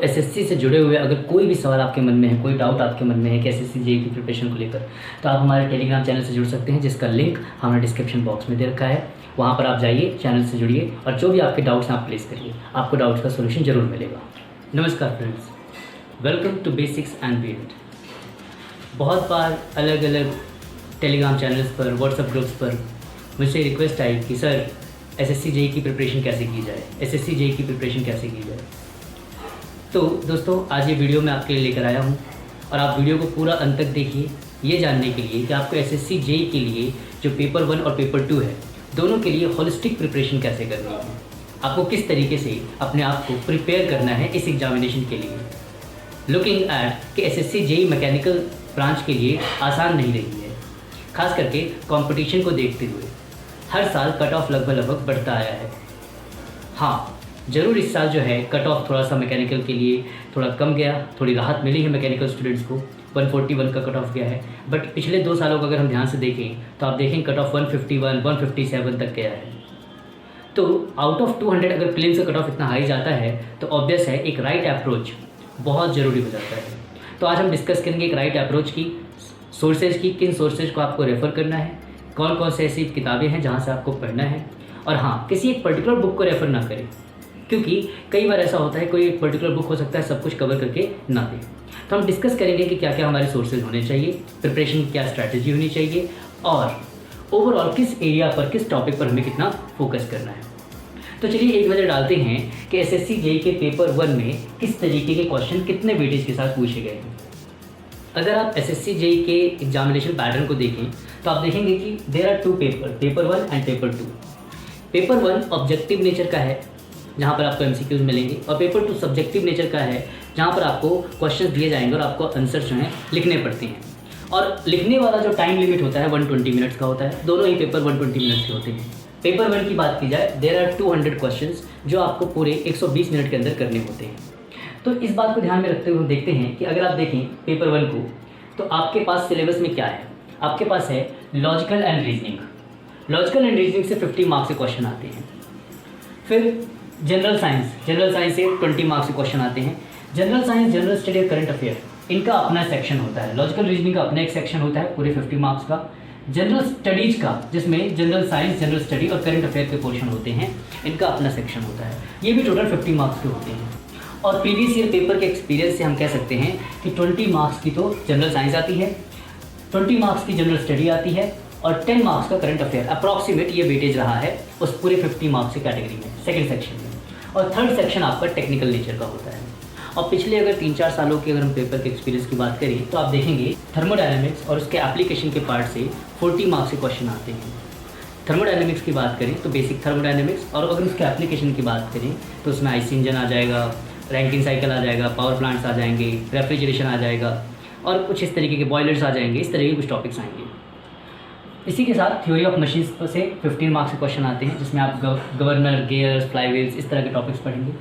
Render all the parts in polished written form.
SSC से जुड़े हुए अगर कोई भी सवाल आपके मन में है, कोई डाउट आपके मन में है कि एसएससी जेईई की प्रिपरेशन को लेकर, तो आप हमारे टेलीग्राम चैनल से जुड़ सकते हैं, जिसका लिंक हमने डिस्क्रिप्शन बॉक्स में दे रखा है। वहाँ पर आप जाइए, चैनल से जुड़िए और जो भी आपके डाउट्स हैं आप प्लेस करिए, आपको डाउट्स का सोल्यूशन जरूर मिलेगा। नमस्कार friends, welcome to basics and beyond. बहुत बार अलग अलग टेलीग्राम चैनल्स पर, व्हाट्सएप ग्रुप्स पर मुझसे रिक्वेस्ट आई कि सर एसएससी जेईई की प्रिपरेशन कैसे की जाए, एसएससी जेईई की प्रिपरेशन कैसे की जाए। तो दोस्तों, आज ये वीडियो मैं आपके लिए लेकर आया हूँ और आप वीडियो को पूरा अंत तक देखिए, ये जानने के लिए कि आपको एसएससी जेईई के लिए जो पेपर 1 और पेपर 2 है, दोनों के लिए होलिस्टिक प्रिपरेशन कैसे करनी है, आपको किस तरीके से अपने आप को प्रिपेयर करना है इस एग्जामिनेशन के लिए। लुकिंग एट कि एसएससी जेईई मैकेनिकल ब्रांच के लिए आसान नहीं रही है, खास करके कंपटीशन को देखते हुए हर साल कट ऑफ लगभग बढ़ता आया है। हाँ, ज़रूर इस साल जो है कट ऑफ थोड़ा सा मैकेनिकल के लिए थोड़ा कम गया, थोड़ी राहत मिली है मैकेनिकल स्टूडेंट्स को, 141 का कट ऑफ गया है। बट पिछले 2 सालों का अगर हम ध्यान से देखें तो आप देखें कट ऑफ 151, 157 तक गया है। तो आउट ऑफ 200 अगर प्रीलिम्स का कट ऑफ इतना हाई जाता है तो ऑब्वियस है एक राइट अप्रोच बहुत ज़रूरी हो जाता है। तो आज हम डिस्कस करेंगे एक राइट अप्रोच की, सोर्सेज की, किन सोर्सेज को आपको रेफ़र करना है, कौन कौन से ऐसी किताबें हैं जहाँ से आपको पढ़ना है। और हाँ, किसी एक पर्टिकुलर बुक को रेफ़र ना करें, क्योंकि कई बार ऐसा होता है कोई एक पर्टिकुलर बुक हो सकता है सब कुछ कवर करके ना दे। तो हम डिस्कस करेंगे कि क्या क्या हमारे सोर्सेज होने चाहिए, प्रिपरेशन की क्या स्ट्रैटेजी होनी चाहिए और ओवरऑल किस एरिया पर, किस टॉपिक पर हमें कितना फोकस करना है। तो चलिए एक नज़र डालते हैं कि एसएससी जेईई के पेपर 1 में किस तरीके के क्वेश्चन कितने वेटेज के साथ पूछे गए हैं। अगर आप एसएससी जेईई के एग्जामिनेशन पैटर्न को देखें तो आप देखेंगे कि there are 2 paper 1 and paper 2। Paper 1 objective nature का है जहाँ पर आपको एमसीक्यूज मिलेंगे, और पेपर 2 सब्जेक्टिव नेचर का है जहाँ पर आपको क्वेश्चंस दिए जाएंगे और आपको आंसर जो हैं लिखने पड़ते हैं। और लिखने वाला जो टाइम लिमिट होता है 120 मिनट्स का होता है, दोनों ही पेपर 120 मिनट्स के होते हैं। पेपर 1 की बात की जाए, देयर आर 200 क्वेश्चंस जो आपको पूरे 120 मिनट के अंदर करने होते हैं। तो इस बात को ध्यान में रखते हुए देखते हैं कि अगर आप देखें पेपर 1 को, तो आपके पास सिलेबस में क्या है। आपके पास है logical and reasoning. Logical and reasoning से 50 मार्क्स के क्वेश्चन आते हैं। फिर जनरल साइंस से 20 मार्क्स के क्वेश्चन आते हैं। जनरल साइंस, जनरल स्टडी और करंट अफेयर, इनका अपना सेक्शन होता है। लॉजिकल रीजनिंग का अपना एक सेक्शन होता है पूरे 50 मार्क्स का। जनरल स्टडीज़ का, जिसमें जनरल साइंस, जनरल स्टडी और करंट अफेयर के पोर्शन होते हैं, इनका अपना सेक्शन होता है। ये भी टोटल 50 मार्क्स के होते हैं। और प्रीवियस ईयर पेपर के एक्सपीरियंस से हम कह सकते हैं कि 20 मार्क्स की तो जनरल साइंस आती है, 20 मार्क्स की जनरल स्टडी आती है और 10 मार्क्स का करंट अफेयर। अप्रॉक्सीमेट ये वेटेज रहा है उस पूरे 50 मार्क्स की कैटेगरी में, सेकंड सेक्शन में। और थर्ड सेक्शन आपका टेक्निकल नेचर का होता है। और पिछले अगर 3-4 सालों के अगर हम पेपर के एक्सपीरियंस की बात करें तो आप देखेंगे थर्मोडायनामिक्स और उसके एप्लीकेशन के पार्ट से 40 मार्क्स के क्वेश्चन आते हैं। थर्मोडायनामिक्स की बात करें तो बेसिक थर्मोडायनामिक्स, और अगर उसके एप्लीकेशन की बात करें तो उसमें आईसी इंजन आ जाएगा, रैंकिन साइकिल आ जाएगा, पावर प्लांट्स आ जाएंगे, रेफ्रिजरेशन आ जाएगा और कुछ इस तरीके के बॉयलर्स आ जाएंगे। इस तरह के कुछ टॉपिक्स आएंगे। इसी के साथ थ्योरी ऑफ मशीन्स से 15 मार्क्स के क्वेश्चन आते हैं, जिसमें आप गवर्नर, गियर्स, फ्लाईव्हील्स, इस तरह के टॉपिक्स पढ़ेंगे।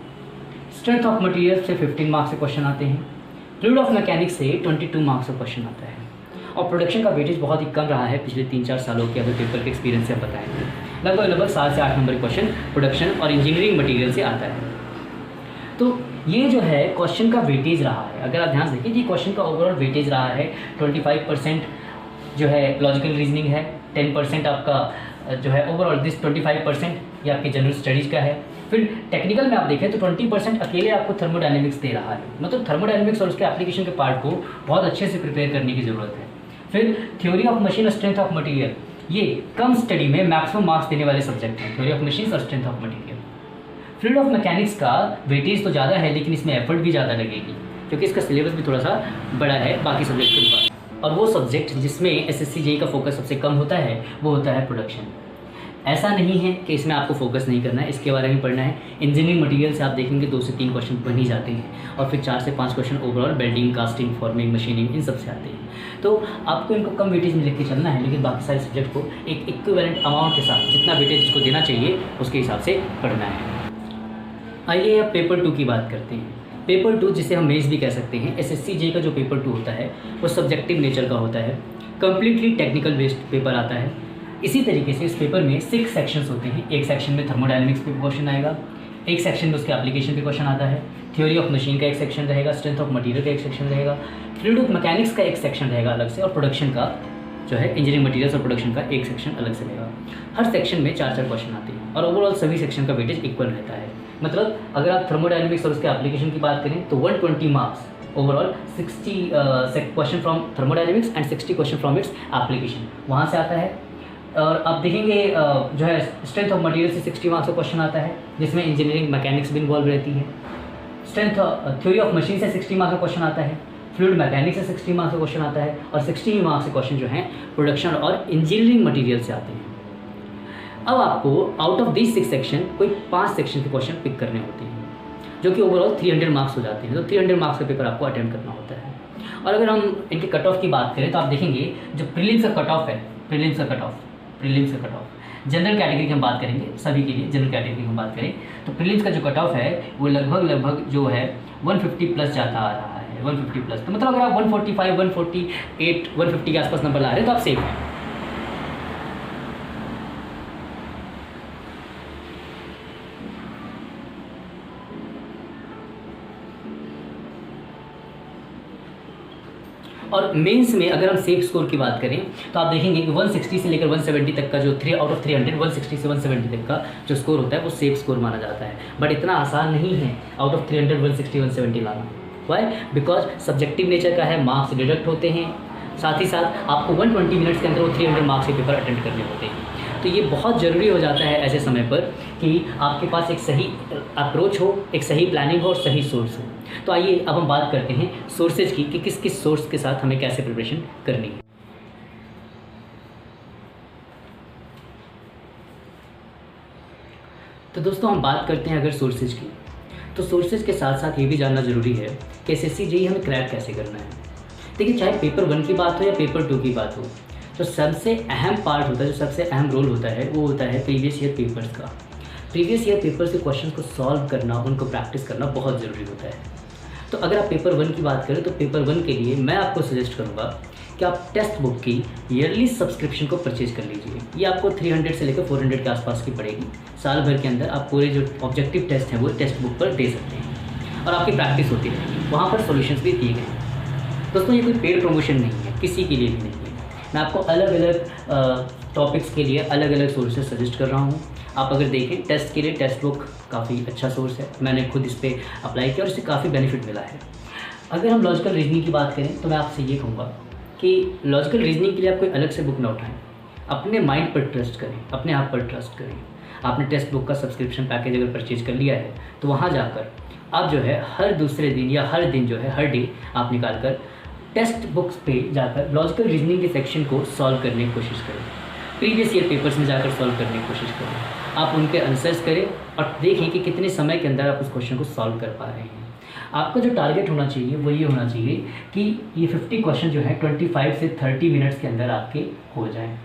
स्ट्रेंथ ऑफ मटेरियल से 15 मार्क्स के क्वेश्चन आते हैं। फ्लूइड ऑफ मैकेनिक्स से 22 मार्क्स का क्वेश्चन आता है। और प्रोडक्शन का वेटेज बहुत ही कम रहा है पिछले 3-4 सालों के अगर पेपर के एक्सपीरियंस से बताएंगे। लगभग 7 से 8 नंबर क्वेश्चन प्रोडक्शन और इंजीनियरिंग मटेरियल से आता है। तो ये जो है क्वेश्चन का वेटेज रहा है। अगर आप ध्यान से देखिए, ये क्वेश्चन का ओवरऑल वेटेज रहा है 25% जो है लॉजिकल रीजनिंग है, 10% आपका जो है ओवरऑल दिस 25% ये आपकी जनरल स्टडीज़ का है। फिर टेक्निकल में आप देखें तो 20% अकेले आपको थर्मोडायनेमिक्स दे रहा है। मतलब थर्मोडायनेमिक्स और उसके एप्लीकेशन के पार्ट को बहुत अच्छे से प्रिपेयर करने की ज़रूरत है। फिर थ्योरी ऑफ मशीन और स्ट्रेंथ ऑफ मटेरियल, ये कम स्टडी में मैक्सिमम मार्क्स देने वाले सब्जेक्ट हैं, थ्योरी ऑफ मशीन और strength of material. Fluid of mechanics का वेटेज तो ज़्यादा है, लेकिन इसमें एफर्ट भी ज़्यादा लगेगी क्योंकि इसका सिलेबस भी थोड़ा सा बड़ा है बाकी सब्जेक्ट के मुकाबले। और वो सब्जेक्ट जिसमें एसएससी जेईई का फोकस सबसे कम होता है वो होता है प्रोडक्शन। ऐसा नहीं है कि इसमें आपको फोकस नहीं करना है, इसके बारे में पढ़ना है। इंजीनियरिंग मटेरियल से आप देखेंगे 2 से 3 क्वेश्चन बन ही जाते हैं और फिर 4 से 5 question overall welding, casting, forming, machining, इन सब से आते हैं। तो आपको इनको कम वेटेज में लेके चलना है, लेकिन बाकी सारे सब्जेक्ट को एक इक्विवेलेंट अमाउंट के साथ जितना वेटेज इसको देना चाहिए उसके हिसाब से पढ़ना है। आइए अब पेपर 2 की बात करते हैं। पेपर 2 जिसे हम मेज़ भी कह सकते हैं, एसएससी जेईई का जो पेपर 2 होता है वो सब्जेक्टिव नेचर का होता है, कम्प्लीटली टेक्निकल बेस्ड पेपर आता है। इसी तरीके से इस पेपर में 6 सेक्शंस होते हैं। एक सेक्शन में थर्मोडायनेमिक्स पे क्वेश्चन आएगा, एक सेक्शन में उसके एप्लीकेशन पे क्वेश्चन आता है, थ्योरी ऑफ मशीन का एक सेक्शन रहेगा, स्ट्रेंथ ऑफ मटेरियल का एक सेक्शन रहेगा, फ्लूइड ऑफ मैकेनिक्स का एक सेक्शन रहेगा अलग से, और प्रोडक्शन का जो है इंजीनियरिंग मटेरियल्स और प्रोडक्शन का एक सेक्शन अलग से रहेगा। हर सेक्शन में 4-4 क्वेश्चन आते हैं और ओवरऑल सभी सेक्शन का वेटेज इक्वल रहता है। मतलब अगर आप थर्मोडायनेमिक्स और उसके एप्लीकेशन की बात करें तो 120 marks overall, 60 question from thermodynamics and 60 question from its application वहाँ से आता है। और आप देखेंगे जो है स्ट्रेंथ ऑफ मटेरियल से 60 मार्क्स का क्वेश्चन आता है, जिसमें इंजीनियरिंग मैकेनिक्स भी इन्वॉल्व रहती है। स्ट्रेंथ थ्योरी ऑफ मशीन से 60 मार्क्स का क्वेश्चन आता है, फ्लूइड मैकेनिक्स से 60 मार्क्स का क्वेश्चन आता है, और 60 मार्क्स के क्वेश्चन जो हैं प्रोडक्शन और इंजीनियरिंग मटेरियल से आते हैं। अब आपको आउट ऑफ दिस 6 सेक्शन कोई 5 सेक्शन के क्वेश्चन पिक करने होते हैं, जो कि ओवरऑल 300 मार्क्स हो जाते हैं। तो 300 मार्क्स का पेपर आपको अटेम्प्ट करना होता है। और अगर हम इनके कट ऑफ की बात करें तो आप देखेंगे जो प्रीलिम्स का कट ऑफ है, प्रीलिम्स का कट ऑफ जनरल कैटेगरी की हम बात करेंगे, सभी के लिए जनरल कैटेगरी की हम बात करें तो प्रीलिम्स का जो कट ऑफ है वो लगभग जो है 150 प्लस जाता आ रहा है, 150 प्लस। तो मतलब अगर आप 145, 148, 150 के आसपास नंबर ला रहे हैं तो आप सेफ हैं। और मेंस में अगर हम सेफ स्कोर की बात करें तो आप देखेंगे कि 160 से लेकर 170 तक का जो 3 आउट ऑफ 300, 160 से 170 तक का जो स्कोर होता है वो सेफ स्कोर माना जाता है। बट इतना आसान नहीं है आउट ऑफ 300 160 170 लाना। वाई? बिकॉज सब्जेक्टिव नेचर का है, मार्क्स डिडक्ट होते हैं, साथ ही साथ आपको 120 मिनट्स के अंदर वो 300 मार्क्स के पेपर अटेंड करने होते हैं। तो ये बहुत ज़रूरी हो जाता है ऐसे समय पर कि आपके पास एक सही अप्रोच हो, एक सही प्लानिंग हो और सही सोर्स हो। तो आइए अब हम बात करते हैं सोर्सेज की कि किस किस सोर्स के साथ हमें कैसे प्रिपरेशन करनी है। तो दोस्तों हम बात करते हैं अगर सोर्सेज की, तो सोर्सेज के साथ साथ ये भी जानना ज़रूरी है कि एसएससी जेईई हमें क्रैक कैसे करना है। देखिए, चाहे पेपर 1 की बात हो या पेपर 2 की बात हो, तो सबसे अहम पार्ट होता है, जो सबसे अहम रोल होता है वो होता है प्रीवियस ईयर पेपर्स का। प्रीवियस ईयर पेपर्स के क्वेश्चन को सॉल्व करना, उनको प्रैक्टिस करना बहुत ज़रूरी होता है। तो अगर आप पेपर 1 की बात करें तो पेपर 1 के लिए मैं आपको सजेस्ट करूँगा कि आप टेक्स्ट बुक की ईयरली सब्सक्रिप्शन को परचेज कर लीजिए। ये आपको 300 से लेकर 400 के आसपास की पड़ेगी। साल भर के अंदर आप पूरे जो ऑब्जेक्टिव टेस्ट हैं वो टेक्स्ट बुक पर दे सकते हैं और आपकी प्रैक्टिस होती रहेगी। वहाँ पर सॉल्यूशंस भी दिए गए हैं। दोस्तों, ये कोई पेड प्रमोशन नहीं है, किसी के लिए भी नहीं है। मैं आपको अलग अलग टॉपिक्स के लिए अलग अलग सोर्सेज सजेस्ट कर रहा हूँ। आप अगर देखें टेस्ट के लिए टेक्स्ट बुक काफ़ी अच्छा सोर्स है, मैंने खुद इस पर अप्लाई किया और इससे काफ़ी बेनिफिट मिला है। अगर हम लॉजिकल रीजनिंग की बात करें तो मैं आपसे ये कहूँगा कि लॉजिकल रीजनिंग के लिए आप कोई अलग से बुक ना उठाएं, अपने माइंड पर ट्रस्ट करें, अपने आप पर ट्रस्ट करें। आपने टेक्स्ट बुक का सब्सक्रिप्शन पैकेज अगर परचेज कर लिया है तो वहाँ जाकर आप जो है हर दूसरे दिन या हर दिन जो है हर डे आप निकाल कर टेक्स्ट बुक्स पे जाकर लॉजिकल रीजनिंग के सेक्शन को सॉल्व करने की कोशिश करें। प्रीवियस ईयर पेपर्स में जाकर सॉल्व करने की कोशिश करें। आप उनके आंसर्स करें और देखें कि कितने समय के अंदर आप उस क्वेश्चन को सॉल्व कर पा रहे हैं। आपका जो टारगेट होना चाहिए वो ये होना चाहिए कि ये 50 क्वेश्चन जो है 25 से 30 मिनट्स के अंदर आपके हो जाएं।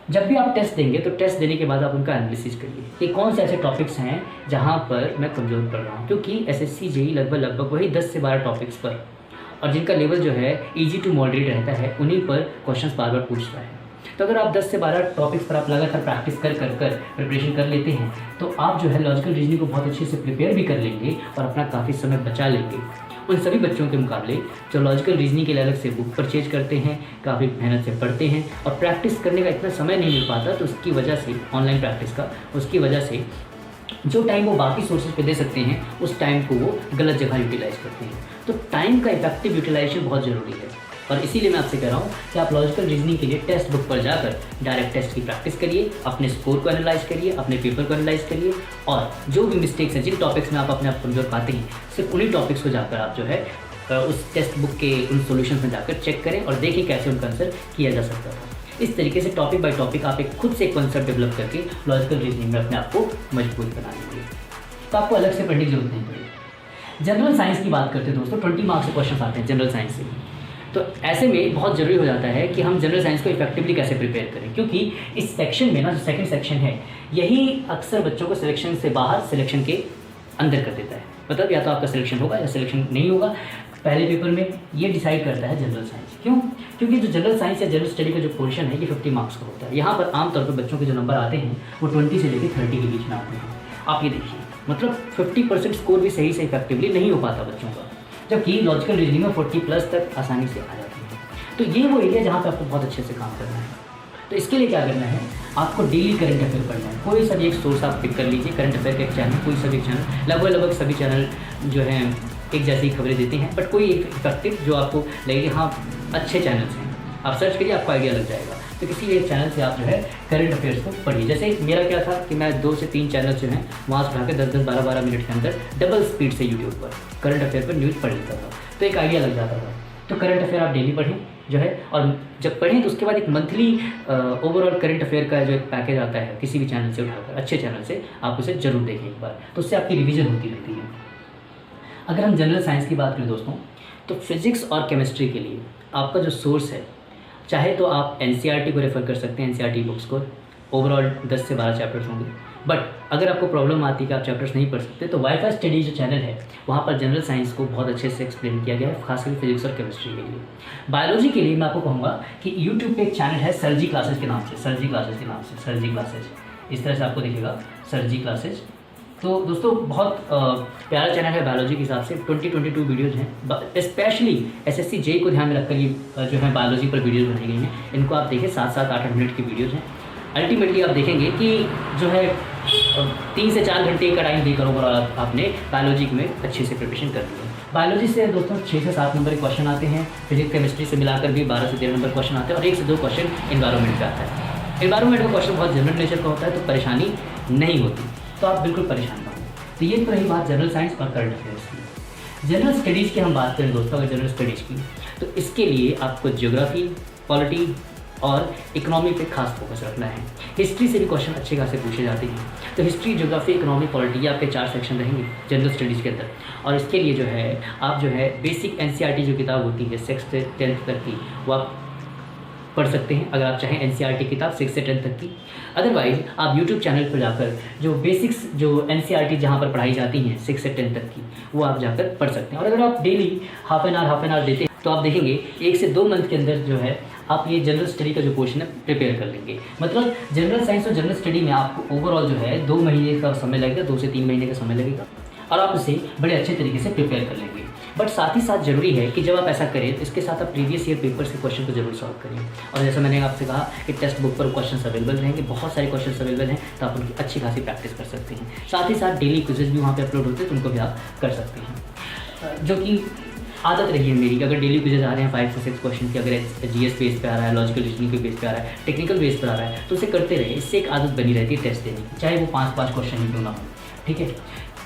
जब भी आप टेस्ट देंगे तो टेस्ट देने के बाद आप उनका एनालिसिस करिए कि कौन से ऐसे टॉपिक्स हैं जहाँ पर मैं कमज़ोर पड़ रहा हूँ, क्योंकि एसएससी जेईई लगभग वही 10 से 12 टॉपिक्स पर और जिनका लेवल जो है ईजी टू मॉडरेट रहता है उन्हीं पर क्वेश्चंस बार बार पूछता है। तो अगर आप 10 से 12 टॉपिक्स पर आप लगातार प्रैक्टिस कर प्रिपरेशन कर लेते हैं तो आप जो है लॉजिकल रीजनिंग को बहुत अच्छे से प्रिपेयर भी कर लेंगे और अपना काफ़ी समय बचा लेंगे उन सभी बच्चों के मुकाबले जो लॉजिकल रीजनिंग के लिए अलग से बुक परचेज करते हैं, काफ़ी मेहनत से पढ़ते हैं और प्रैक्टिस करने का इतना समय नहीं मिल पाता। तो उसकी वजह से ऑनलाइन प्रैक्टिस का उसकी वजह से जो टाइम वो बाकी सोर्सेज पे दे सकते हैं उस टाइम को वो गलत जगह यूटिलाइज करते हैं। तो टाइम का इफेक्टिव यूटिलाइजेशन बहुत ज़रूरी है और इसीलिए मैं आपसे कह रहा हूँ कि आप लॉजिकल रीजनिंग के लिए टेक्स्ट बुक पर जाकर डायरेक्ट टेस्ट की प्रैक्टिस करिए, अपने स्कोर को एनालाइज करिए, अपने पेपर को एनालाइज करिए और जो भी मिस्टेक्स हैं, जिन टॉपिक्स में आप अपने आप कमजोर पाते हैं, सिर्फ उन्हीं टॉपिक्स को जाकर आप जो है उस टेक्स्ट बुक के उन सॉल्यूशंस में जाकर चेक करें और देखें कैसे उनका आंसर किया जा सकता है। इस तरीके से टॉपिक बाय टॉपिक आप एक खुद से एक कॉन्सेप्ट डेवलप करके लॉजिकल रीजनिंग में अपने आप को मजबूत बना लेंगे। तो आपको अलग से पढ़ने की जरूरत नहीं पड़ेगी। जनरल साइंस की बात करते हैं दोस्तों, 20 मार्क्स के क्वेश्चन आते हैं जनरल साइंस से। तो ऐसे में बहुत ज़रूरी हो जाता है कि हम जनरल साइंस को इफेक्टिवली कैसे प्रिपेयर करें, क्योंकि इस सेक्शन में ना जो सेकंड सेक्शन है यही अक्सर बच्चों को सिलेक्शन से बाहर सिलेक्शन के अंदर कर देता है। मतलब या तो आपका सिलेक्शन होगा या सिलेक्शन नहीं होगा। पहले पेपर में ये डिसाइड करता है जनरल साइंस। क्यों? क्योंकि जो जनरल साइंस या जनरल स्टडी का जो पोर्शन है ये 50 मार्क्स का होता है। यहाँ पर आमतौर पर बच्चों के जो नंबर आते हैं वो 20 से लेकर 30 के बीच में आते हैं। आप ये देखिए मतलब 50% स्कोर भी सही से इफेक्टिवली नहीं हो पाता बच्चों का, जबकि लॉजिकल रीजनिंग में 40+ तक आसानी से आ जाती है। तो ये वो एरिया जहाँ पे आपको बहुत अच्छे से काम करना है। तो इसके लिए क्या करना है, आपको डेली करंट अफेयर पढ़ना है। कोई सा भी एक सोर्स आप पिक कर लीजिए, करंट अफेयर का एक चैनल, कोई सा भी एक चैनल, लगभग सभी चैनल जो हैं एक जैसी खबरें देते हैं, बट कोई एक इफेक्टिव जो आपको लगे हाँ अच्छे चैनल्स हैं, आप सर्च करिए, आपको आइडिया लग जाएगा। तो किसी एक चैनल से आप जो है करंट अफेयर्स को पढ़िए। जैसे मेरा क्या था कि मैं 2 से 3 चैनल जो हैं वहाँ से उठा के 10-10, 12-12 मिनट के अंदर डबल स्पीड से यूट्यूब पर करंट अफेयर पर न्यूज़ पढ़ लेता था, तो एक आइडिया लग जाता था। तो करंट अफेयर आप डेली पढ़ें जो है, और जब पढ़ें तो उसके बाद एक मंथली ओवरऑल करंट अफेयर का जो एक पैकेज आता है किसी भी चैनल से उठाकर, अच्छे चैनल से, आप उसे जरूर देखें एक बार, तो उससे आपकी रिवीजन होती रहती है। अगर हम जनरल साइंस की बात करें दोस्तों, तो फिज़िक्स और केमिस्ट्री के लिए आपका जो सोर्स है, चाहे तो आप एनसीईआरटी को रेफ़र कर सकते हैं, एनसीईआरटी बुक्स को, ओवरऑल 10 से 12 चैप्टर्स होंगे। बट अगर आपको प्रॉब्लम आती है कि आप चैप्टर्स नहीं पढ़ सकते, तो वाईफाई स्टडी जो चैनल है वहाँ पर जनरल साइंस को बहुत अच्छे से एक्सप्लेन किया गया है, खासकर फिजिक्स और केमिस्ट्री के लिए। बायोलॉजी के लिए मैं आपको कहूँगा कि यूट्यूब पे एक चैनल है सरजी क्लासेज के नाम से, सरजी क्लासेज के नाम से, सरजी क्लासेज, इस तरह से आपको दिखेगा सरजी क्लासेज। तो दोस्तों बहुत प्यारा चैनल है बायोलॉजी के हिसाब से, 20-22 वीडियोज़ हैं, स्पेशली एसएससी जेईई को ध्यान में रखकर ये जो है बायोलॉजी पर वीडियोज़ बनाई गई हैं। इनको आप देखें, 7-7, 8-8 मिनट की वीडियोज़ हैं। अल्टीमेटली आप देखेंगे कि जो है 3 से 4 घंटे का टाइम देकर ओवरऑल आपने बायोलॉजी में अच्छे से प्रिपरेशन कर ली है। बायोलॉजी से दोस्तों 6 से 7 नंबर के क्वेश्चन आते हैं, फिजिक्स केमिस्ट्री से मिलाकर भी 12 से 13 नंबर क्वेश्चन आते हैं, और 1 से 2 क्वेश्चन एनवायरनमेंट का आता है। एनवायरनमेंट का क्वेश्चन बहुत जनरल नेचर का होता है, तो परेशानी नहीं होती, तो आप बिल्कुल परेशान ना हो। तो ये तो रही बात जनरल साइंस और करंट अफेयर्स की। जनरल स्टडीज़ की हम बात करें दोस्तों, अगर जनरल स्टडीज़ की, तो इसके लिए आपको ज्योग्राफी, पॉलिटी और इकोनॉमी पे खास फोकस रखना है। हिस्ट्री से भी क्वेश्चन अच्छे खासे पूछे जाते हैं, तो हिस्ट्री, ज्योग्राफी, इकोनॉमी, पॉलिटी, ये आपके 4 सेक्शन रहेंगे जनरल स्टडीज़ के अंदर। और इसके लिए जो है आप जो है बेसिक एनसीईआरटी जो किताब होती है 6 से 10 तक की, वो आप पढ़ सकते हैं, अगर आप चाहें एनसीईआरटी किताब 6 से 10 तक की। अदरवाइज़ आप यूट्यूब चैनल पर जाकर जो बेसिक्स जो एनसीईआरटी जहाँ पर पढ़ाई जाती हैं 6 से 10 तक की, वो आप जाकर पढ़ सकते हैं। और अगर आप डेली हाफ एन आवर देते हैं, तो आप देखेंगे 1 से 2 मंथ के अंदर जो है आप ये जनरल स्टडी का जो पोर्शन है प्रिपेयर कर लेंगे। मतलब जनरल साइंस और जनरल स्टडी में आपको ओवरऑल जो है 2 महीने का समय लगेगा, 2 से 3 महीने का समय लगेगा, और आप इसे बड़े अच्छे तरीके से प्रिपेयर कर लेंगे। बट साथ ही साथ ज़रूरी है कि जब आप ऐसा करें तो इसके साथ आप प्रीवियस ईयर पेपर्स के क्वेश्चन को जरूर सॉल्व करें। और जैसा मैंने आपसे कहा कि टेक्स्ट बुक पर क्वेश्चन अवेलेबल रहेंगे, बहुत सारे क्वेश्चन अवेलेबल हैं, तो आप उनकी अच्छी खासी प्रैक्टिस कर सकते हैं। साथ ही साथ डेली क्विज़ेस भी वहाँ पे अपलोड होते हैं, तो उनको भी आप कर सकते हैं। जो कि आदत रही है मेरी कि अगर डेली क्विज़ेस आ रहे हैं 5 से 6 क्वेश्चन की, अगर जीएस बेस पे आ रहा है, लॉजिकल रीजनिंग के बेस पे आ रहा है, टेक्निकल बेस पर आ रहा है, तो उसे करते रहे। इससे एक आदत बनी रहती है टेस्ट देने की, चाहे वो 5-5 क्वेश्चन ही क्यों ना हो। ठीक है।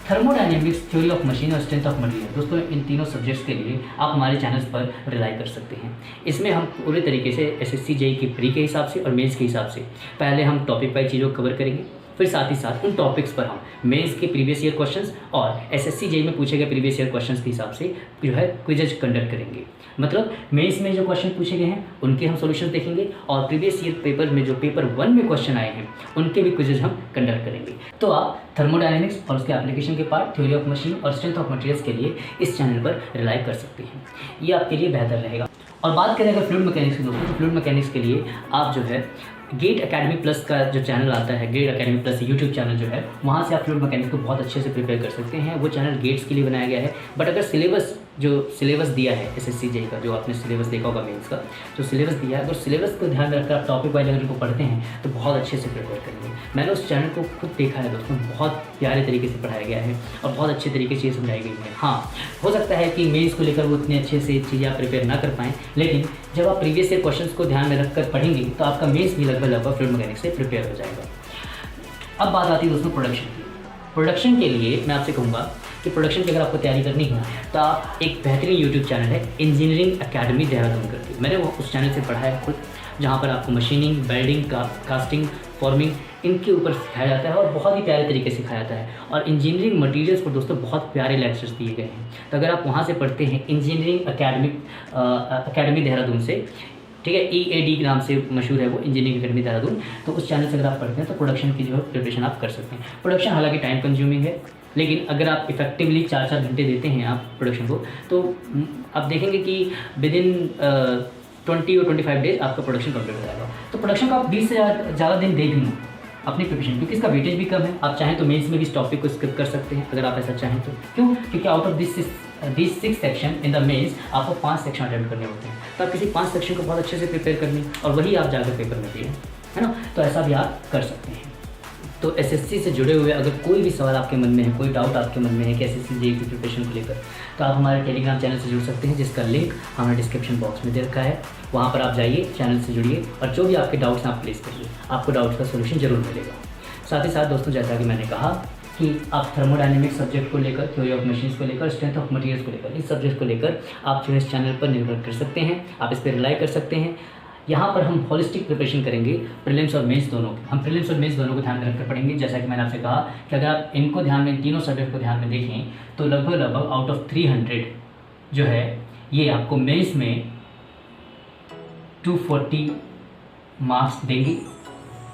थर्मोडायनेमिक्स, थ्योरी ऑफ मशीन और स्ट्रेंथ ऑफ मटेरियल, दोस्तों इन तीनों सब्जेक्ट्स के लिए आप हमारे चैनल्स पर रिलाई कर सकते हैं। इसमें हम पूरे तरीके से एसएससी जेईई की प्री के हिसाब से और मेंस के हिसाब से पहले हम टॉपिक वाइज चीज़ों को कवर करेंगे, फिर साथ ही साथ उन टॉपिक्स पर हम मेंस के प्रीवियस ईयर क्वेश्चंस और एसएससी जेईई में पूछे गए प्रीवियस ईयर क्वेश्चंस के हिसाब से जो है क्विजेज कंडक्ट करेंगे। मतलब मेंस में जो क्वेश्चन पूछे गए हैं उनके हम सॉल्यूशंस देखेंगे, और प्रीवियस ईयर पेपर में जो पेपर 1 में क्वेश्चन आए हैं उनके भी क्विजेज हम कंडक्ट करेंगे। तो आप थर्मोडायनेमिक्स और उसके एप्लीकेशन के पार्ट, थ्योरी ऑफ मशीन और स्ट्रेंथ ऑफ मटेरियल्स के लिए इस चैनल पर रिलाई कर सकते हैं, ये आपके लिए बेहतर रहेगा। और बात करें अगर फ्लूइड मैकेनिक्स की दोस्तों, तो फ्लूइड मैकेनिक्स के लिए आप जो है गेट एकेडमी प्लस का जो चैनल आता है, GATE academy plus YouTube channel जो है, वहाँ से आप फ्लूइड मैकेनिक्स को बहुत अच्छे से प्रिपेयर कर सकते हैं। वो चैनल गेट्स के लिए बनाया गया है, बट अगर सिलेबस दिया है एसएससी जेईई का, जो आपने सिलेबस देखा होगा मेंस का, जो सिलेबस दिया है, अगर सिलेबस को ध्यान में रखकर आप टॉपिक वाइज अगर इनको पढ़ते हैं तो बहुत अच्छे से प्रिपेयर करेंगे। मैंने उस चैनल को खुद देखा है दोस्तों, बहुत प्यारे तरीके से पढ़ाया गया है और बहुत अच्छे तरीके से समझाई गई है। हाँ, हो सकता है कि मेंस को लेकर वो इतने अच्छे से चीज़ें आप प्रिपेयर ना कर पाएँ, लेकिन जब आप प्रीवियस ईयर क्वेश्चंस को ध्यान में रखकर पढ़ेंगे तो आपका मेंस भी लगभग फ्लूइड मैकेनिक्स से प्रिपेयर हो जाएगा। अब बात आती है दोस्तों प्रोडक्शन की। प्रोडक्शन के लिए मैं आपसे कहूँगा कि प्रोडक्शन की अगर आपको तैयारी करनी है तो आप एक बेहतरीन यूट्यूब चैनल है इंजीनियरिंग एकेडमी देहरादून करके, मैंने वो उस चैनल से पढ़ा है खुद, जहाँ पर आपको मशीनिंग, वेल्डिंग, कास्टिंग, फॉर्मिंग, इनके ऊपर सिखाया जाता है और बहुत ही प्यारे तरीके से सिखाया जाता है। और इंजीनियरिंग मटेरियल्स पर दोस्तों बहुत प्यारे लेक्चर्स दिए गए हैं। तो अगर आप वहाँ से पढ़ते हैं इंजीनियरिंग एकेडमी देहरादून से, ठीक है, EAD के नाम से मशहूर है वो, इंजीनियरिंग एकेडमी देहरादून, तो उस चैनल से अगर आप पढ़ते हैं तो प्रोडक्शन की जो है प्रिपरेशन आप कर सकते हैं। प्रोडक्शन हालांकि टाइम कंज्यूमिंग है, लेकिन अगर आप इफेक्टिवली 4-4 घंटे देते हैं आप प्रोडक्शन को, तो आप देखेंगे कि विदिन 20 और 25 डेज आपका प्रोडक्शन कंप्लीट हो जाएगा। तो प्रोडक्शन को आप 20 से ज़्यादा दिन दे भी अपनी प्रिपरेशन, क्योंकि इसका वेटेज भी कम है। आप चाहें तो मेंस में भी इस टॉपिक को स्किप कर सकते हैं अगर आप ऐसा चाहें तो। क्यों? क्योंकि out of this 6 section in the mains आपको 5 सेक्शन अटेम्प्ट करने होते हैं, तो आप किसी 5 सेक्शन को बहुत अच्छे से प्रिपेयर कर लें और वही आप जाकर पेपर में दिए, है ना। तो ऐसा भी आप कर सकते हैं। तो एसएससी से जुड़े हुए अगर कोई भी सवाल आपके मन में है, कोई डाउट आपके मन में है कि एसएससी जेईई की प्रिपरेशन को लेकर, तो आप हमारे टेलीग्राम चैनल से जुड़ सकते हैं, जिसका लिंक हमने डिस्क्रिप्शन बॉक्स में दे रखा है। वहाँ पर आप जाइए, चैनल से जुड़िए और जो भी आपके डाउट्स हैं आप प्लेस करिए, आपको डाउट्स का सोल्यूशन जरूर मिलेगा। साथ ही साथ दोस्तों, जैसा कि मैंने कहा कि आप थर्मोडायनेमिक्स सब्जेक्ट को लेकर, थ्योरी ऑफ मशीन्स को लेकर, स्ट्रेंथ ऑफ मटेरियल्स को लेकर, इस सब्जेक्ट को लेकर आप जो है इस चैनल पर निर्भर कर सकते हैं, आप इस पर रिलाई कर सकते हैं। यहाँ पर हम होलिस्टिक प्रिपरेशन करेंगे, प्रीलिम्स और मेंस दोनों की। हम प्रीलिम्स और मेंस दोनों को ध्यान में रखकर पढ़ेंगे। जैसा कि मैंने आपसे कहा कि अगर आप इनको ध्यान में, तीनों सब्जेक्ट को ध्यान में देखें तो लगभग आउट ऑफ 300 जो है ये आपको मेंस में 240 मार्क्स देंगे।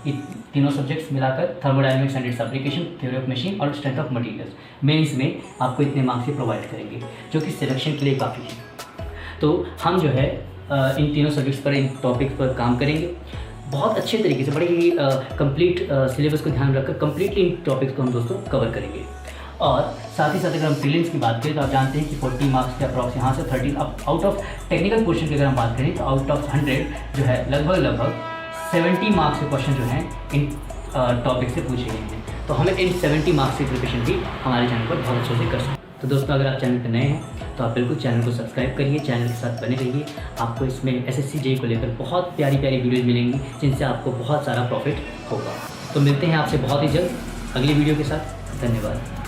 ये तीनों सब्जेक्ट्स मिलाकर, thermodynamics and its application, theory of machine और स्ट्रेंथ ऑफ मटेरियल्स, मेंस में आपको इतने मार्क्स ही प्रोवाइड करेंगे, जो कि सिलेक्शन के लिए काफ़ी है। तो हम जो है इन तीनों सब्जेक्ट्स पर, इन टॉपिक्स पर काम करेंगे बहुत अच्छे तरीके से, बड़े ही कंप्लीट सिलेबस को ध्यान रखकर कंप्लीटली इन टॉपिक्स को हम दोस्तों कवर करेंगे। और साथ ही साथ अगर हम प्रीलिम्स की बात करें तो आप जानते हैं कि 40 मार्क्स के अप्रॉक्स यहाँ से 30 आउट ऑफ टेक्निकल क्वेश्चन की अगर हम बात करें तो आउट ऑफ 100 जो है लगभग 70 मार्क्स के क्वेश्चन जो हैं इन टॉपिक से पूछे गए हैं। तो हमें इन 70 मार्क्स की प्रिपरेशन भी हमारे चैनल पर बहुत अच्छे से कर सकते हैं। तो दोस्तों, अगर आप चैनल पर नए हैं तो आप बिल्कुल चैनल को सब्सक्राइब करिए, चैनल के साथ बने रहिए। आपको इसमें एसएससी जेईई को लेकर बहुत प्यारी वीडियोज़ मिलेंगी, जिनसे आपको बहुत सारा प्रॉफिट होगा। तो मिलते हैं आपसे बहुत ही जल्द अगली वीडियो के साथ। धन्यवाद।